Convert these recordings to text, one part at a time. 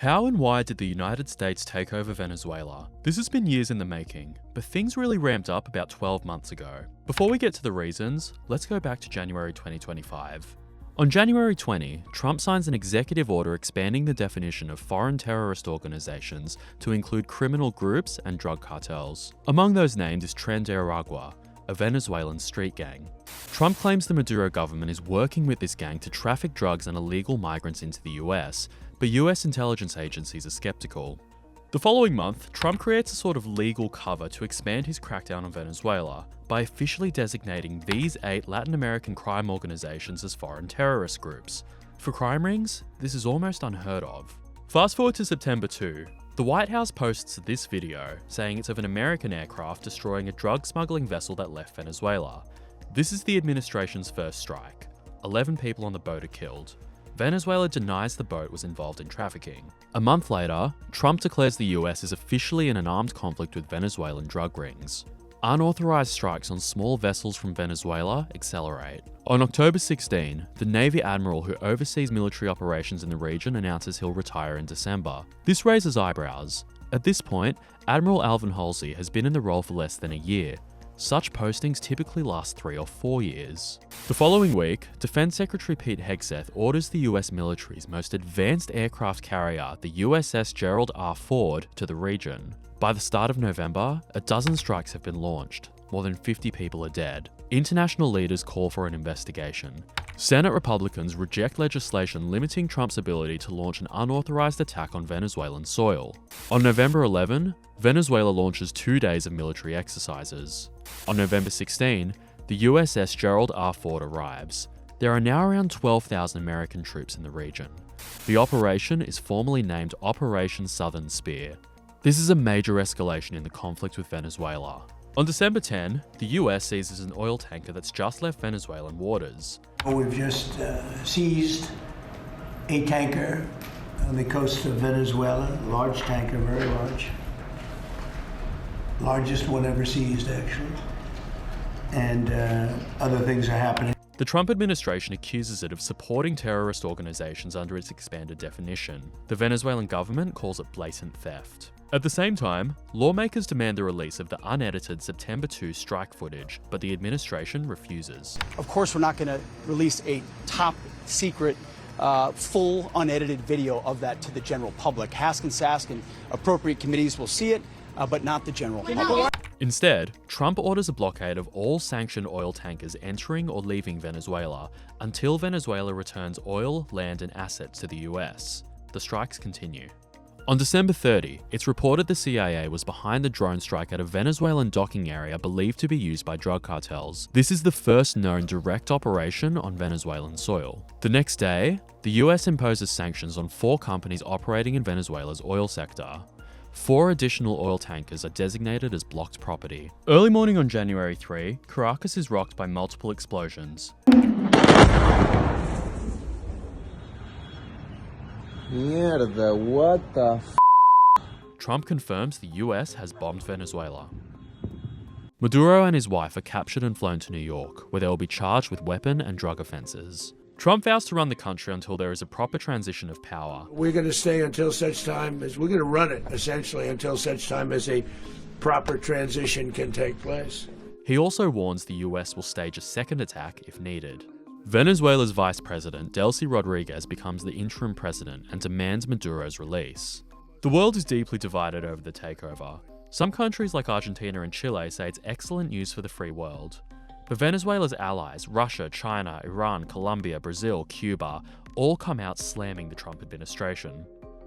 How and why did the United States take over Venezuela? This has been years in the making, but things really ramped up about 12 months ago. Before we get to the reasons, let's go back to January 2025. On January 20, Trump signs an executive order expanding the definition of foreign terrorist organizations to include criminal groups and drug cartels. Among those named is Tren de Aragua, a Venezuelan street gang. Trump claims the Maduro government is working with this gang to traffic drugs and illegal migrants into the US, but US intelligence agencies are skeptical. The following month, Trump creates a sort of legal cover to expand his crackdown on Venezuela by officially designating these 8 Latin American crime organizations as foreign terrorist groups. For crime rings, this is almost unheard of. Fast forward to September 2. The White House posts this video saying it's of an American aircraft destroying a drug smuggling vessel that left Venezuela. This is the administration's first strike. 11 people on the boat are killed. Venezuela denies the boat was involved in trafficking. A month later, Trump declares the US is officially in an armed conflict with Venezuelan drug rings. Unauthorized strikes on small vessels from Venezuela accelerate. On October 16, the Navy admiral who oversees military operations in the region announces he'll retire in December. This raises eyebrows. At this point, Admiral Alvin Halsey has been in the role for less than a year. Such postings typically last 3 or 4 years. The following week, Defense Secretary Pete Hegseth orders the US military's most advanced aircraft carrier, the USS Gerald R. Ford, to the region. By the start of November, a dozen strikes have been launched. More than 50 people are dead. International leaders call for an investigation. Senate Republicans reject legislation limiting Trump's ability to launch an unauthorized attack on Venezuelan soil. On November 11, Venezuela launches 2 days of military exercises. On November 16, the USS Gerald R. Ford arrives. There are now around 12,000 American troops in the region. The operation is formally named Operation Southern Spear. This is a major escalation in the conflict with Venezuela. On December 10, the US seizes an oil tanker that's just left Venezuelan waters. We've just seized a tanker on the coast of Venezuela, large tanker, very large. Largest one ever seized, actually. And other things are happening. The Trump administration accuses it of supporting terrorist organizations under its expanded definition. The Venezuelan government calls it blatant theft. At the same time, lawmakers demand the release of the unedited September 2 strike footage, but the administration refuses. Of course, we're not going to release a top secret, full unedited video of that to the general public. Hask and Sask and appropriate committees will see it, but not the general public. Instead, Trump orders a blockade of all sanctioned oil tankers entering or leaving Venezuela until Venezuela returns oil, land, and assets to the US. The strikes continue. On December 30, it's reported the CIA was behind the drone strike at a Venezuelan docking area believed to be used by drug cartels. This is the first known direct operation on Venezuelan soil. The next day, the US imposes sanctions on 4 companies operating in Venezuela's oil sector. 4 additional oil tankers are designated as blocked property. Early morning on January 3, Caracas is rocked by multiple explosions. Mierda, what the f***? Trump confirms the US has bombed Venezuela. Maduro and his wife are captured and flown to New York, where they will be charged with weapon and drug offenses. Trump vows to run the country until there is a proper transition of power. We're going to stay until such time as we're going to run it, essentially, until such time as a proper transition can take place. He also warns the US will stage a second attack if needed. Venezuela's vice president, Delcy Rodriguez, becomes the interim president and demands Maduro's release. The world is deeply divided over the takeover. Some countries like Argentina and Chile say it's excellent news for the free world. But Venezuela's allies, Russia, China, Iran, Colombia, Brazil, Cuba, all come out slamming the Trump administration.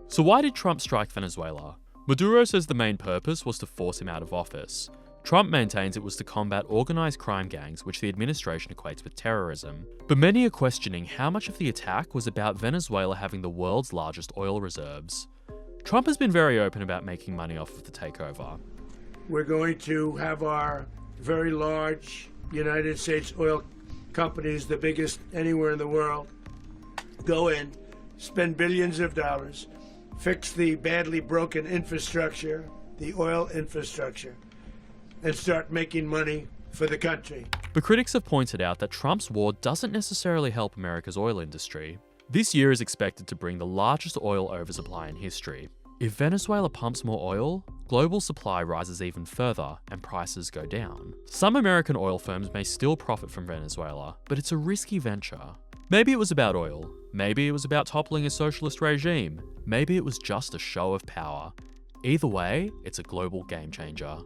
So why did Trump strike Venezuela? Maduro says the main purpose was to force him out of office. Trump maintains it was to combat organized crime gangs, which the administration equates with terrorism. But many are questioning how much of the attack was about Venezuela having the world's largest oil reserves. Trump has been very open about making money off of the takeover. We're going to have our very large United States oil companies, the biggest anywhere in the world, go in, spend billions of dollars, fix the badly broken infrastructure, the oil infrastructure, and start making money for the country. But critics have pointed out that Trump's war doesn't necessarily help America's oil industry. This year is expected to bring the largest oil oversupply in history. If Venezuela pumps more oil, global supply rises even further and prices go down. Some American oil firms may still profit from Venezuela, but it's a risky venture. Maybe it was about oil. Maybe it was about toppling a socialist regime. Maybe it was just a show of power. Either way, it's a global game changer.